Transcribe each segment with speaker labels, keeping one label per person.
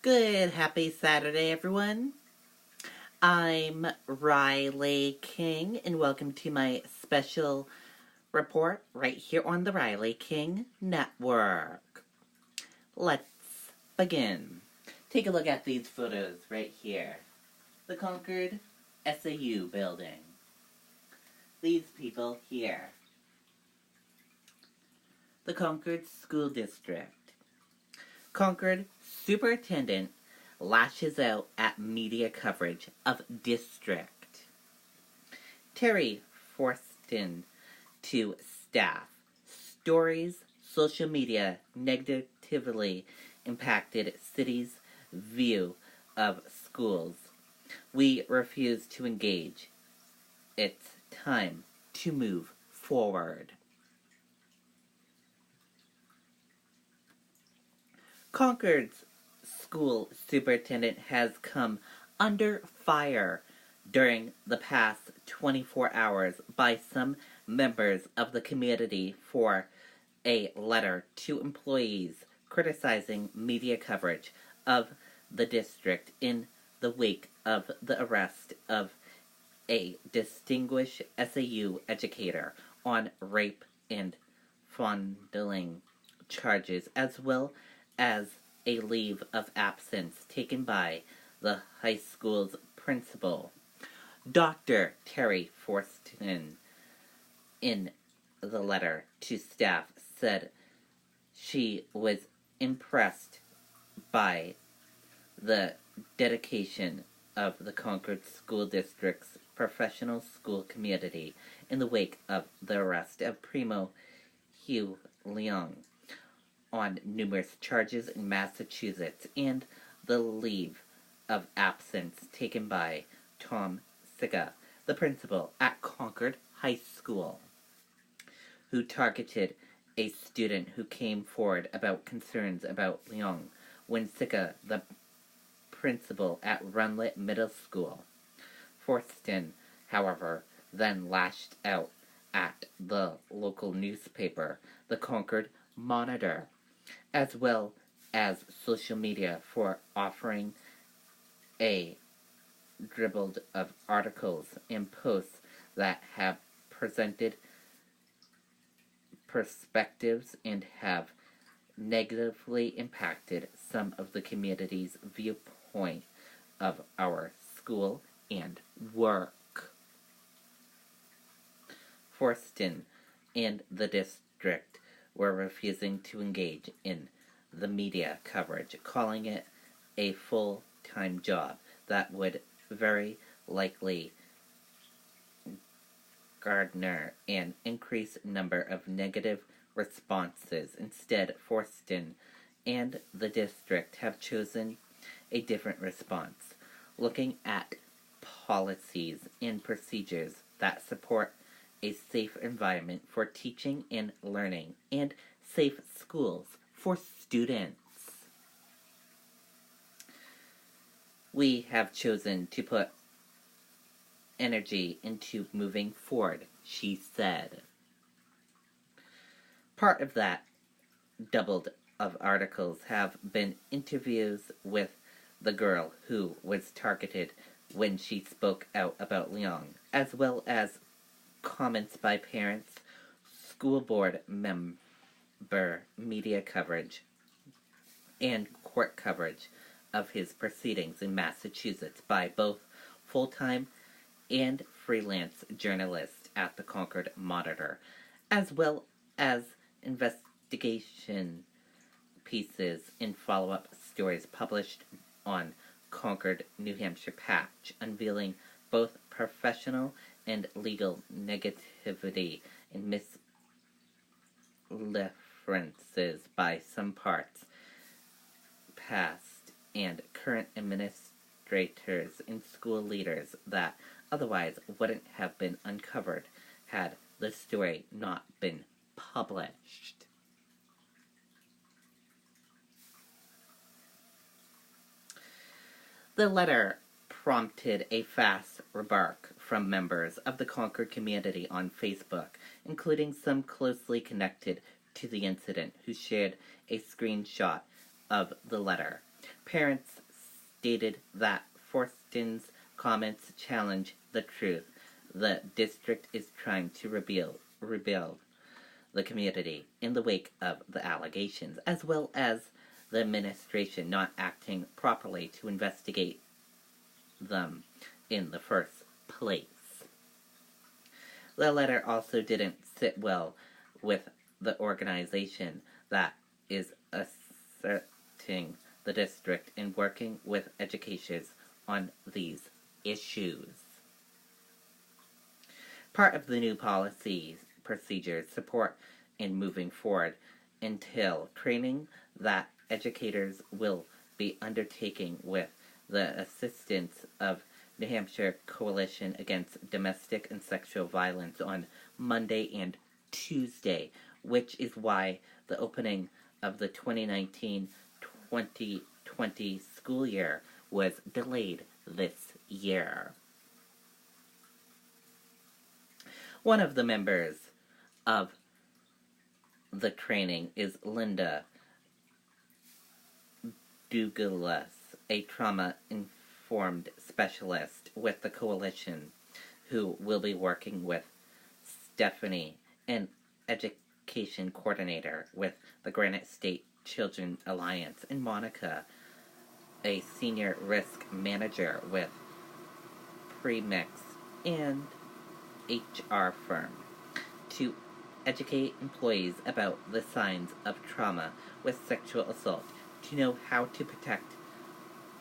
Speaker 1: Good, happy Saturday, everyone. I'm Riley King, and welcome to my special report right here on the Riley King Network. Let's begin. Take a look at these photos right here. The Concord SAU building. These people here. The Concord School District. Concord Superintendent lashes out at media coverage of district. Terry Forston to staff. Stories social media negatively impacted city's view of schools. We refuse to engage. It's time to move forward. Concord's school superintendent has come under fire during the past 24 hours by some members of the community for a letter to employees criticizing media coverage of the district in the wake of the arrest of a distinguished SAU educator on rape and fondling charges, as well as a leave of absence taken by the high school's principal. Dr. Terry Forston, in the letter to staff, said she was impressed by the dedication of the Concord School District's professional school community in the wake of the arrest of Primo Hugh Leung on numerous charges in Massachusetts and the leave of absence taken by Tom Siga, the principal at Concord High School, who targeted a student who came forward about concerns about Leung when Siga, the principal at Runlet Middle School. Forston, however, then lashed out at the local newspaper, the Concord Monitor, as well as social media, for offering a dribble of articles and posts that have presented perspectives and have negatively impacted some of the community's viewpoint of our school and work. Forston and the district were refusing to engage in the media coverage, calling it a full-time job that would very likely garner an increased number of negative responses. Instead, Forston and the district have chosen a different response, looking at policies and procedures that support a safe environment for teaching and learning, and safe schools for students. We have chosen to put energy into moving forward, she said. Part of that doubled of articles have been interviews with the girl who was targeted when she spoke out about Leung, as well as comments by parents, school board member media coverage, and court coverage of his proceedings in Massachusetts by both full-time and freelance journalists at the Concord Monitor, as well as investigation pieces and follow-up stories published on Concord, New Hampshire Patch, unveiling both professional and legal negativity and misreferences by some parts, past and current administrators and school leaders that otherwise wouldn't have been uncovered had the story not been published. The letter prompted a fast rebuke from members of the Concord community on Facebook, including some closely connected to the incident, who shared a screenshot of the letter. Parents stated that Forston's comments challenge the truth the district is trying to rebuild the community in the wake of the allegations, as well as the administration not acting properly to investigate them in the first place. The letter also didn't sit well with the organization that is asserting the district in working with educators on these issues. Part of the new policy procedures support in moving forward entail training that educators will be undertaking with the assistance of New Hampshire Coalition Against Domestic and Sexual Violence on Monday and Tuesday, which is why the opening of the 2019-2020 school year was delayed this year. One of the members of the training is Linda Douglas, a trauma-informed specialist with the coalition, who will be working with Stephanie, an education coordinator with the Granite State Children Alliance, and Monica, a senior risk manager with Premix and HR firm, to educate employees about the signs of trauma with sexual assault, to know how to protect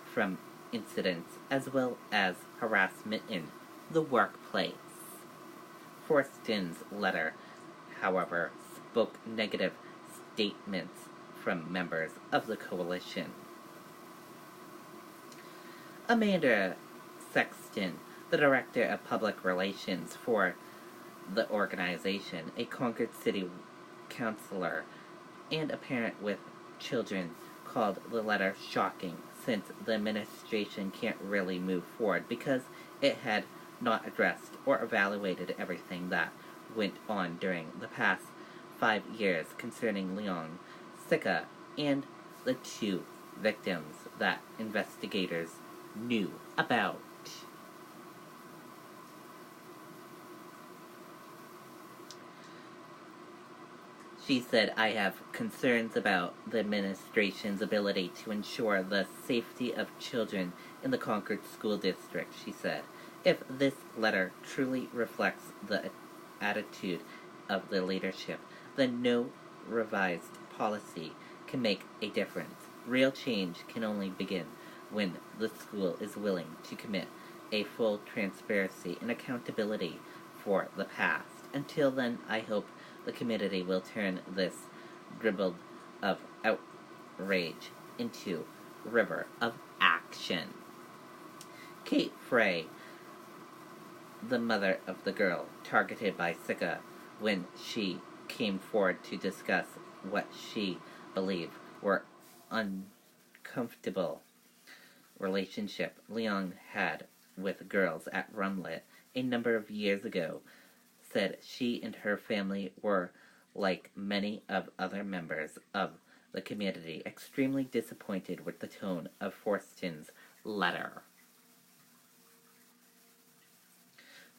Speaker 1: from incidents as well as harassment in the workplace. Forston's letter, however, spoke negative statements from members of the coalition. Amanda Sexton, the director of public relations for the organization, a Concord City councilor, and a parent with children, called the letter shocking, since the administration can't really move forward because it had not addressed or evaluated everything that went on during the past 5 years concerning Leon Sika and the 2 victims that investigators knew about. She said, "I have concerns about the administration's ability to ensure the safety of children in the Concord School District," she said. "If this letter truly reflects the attitude of the leadership, then no revised policy can make a difference. Real change can only begin when the school is willing to commit a full transparency and accountability for the past. Until then, I hope the community will turn this dribble of outrage into river of action." Kate Frey, the mother of the girl targeted by Sika when she came forward to discuss what she believed were uncomfortable relationship Leon had with girls at Rumlet a number of years ago, said she and her family were, like many of other members of the community, extremely disappointed with the tone of Forston's letter.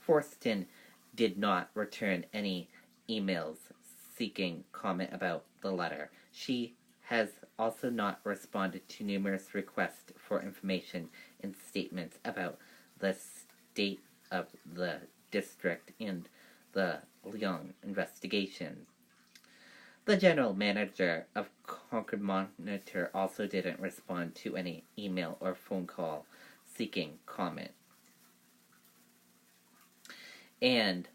Speaker 1: Forston did not return any emails seeking comment about the letter. She has also not responded to numerous requests for information and statements about the state of the district and the Leon investigation. The general manager of Concord Monitor also didn't respond to any email or phone call seeking comment. And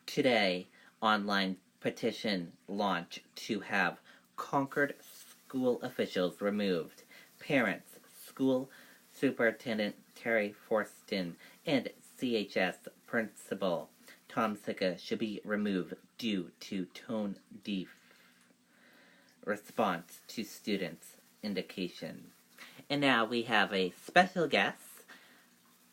Speaker 1: today, online petition launch to have Concord school officials removed. Parents, school superintendent Terry Forston, and CHS principal Tom Sika should be removed due to tone deaf response to students' indication. And now we have a special guest,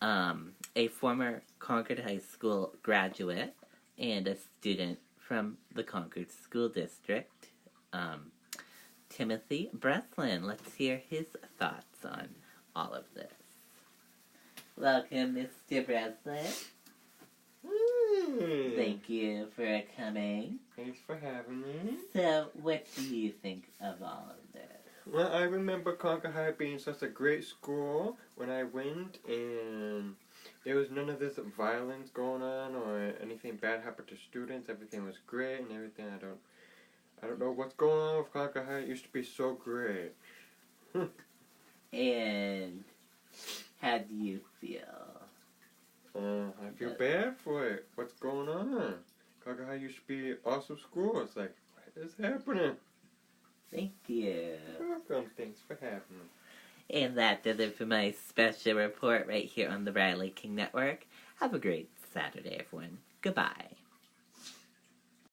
Speaker 1: a former Concord High School graduate and a student from the Concord School District, Timothy Breslin. Let's hear his thoughts on all of this. Welcome, Mr. Breslin. Thank you for coming.
Speaker 2: Thanks for having me.
Speaker 1: So, what do you think of all of this?
Speaker 2: Well, I remember Concord High being such a great school when I went, and there was none of this violence going on or anything bad happened to students. Everything was great and everything. I don't know what's going on with Concord High. It used to be so great.
Speaker 1: And how do you feel?
Speaker 2: I feel bad for it. What's going on? Concord High used to be an awesome school. It's like, what is happening?
Speaker 1: Thank you.
Speaker 2: You're welcome. Thanks for having me.
Speaker 1: And that does it for my special report right here on the Riley King Network. Have a great Saturday, everyone. Goodbye.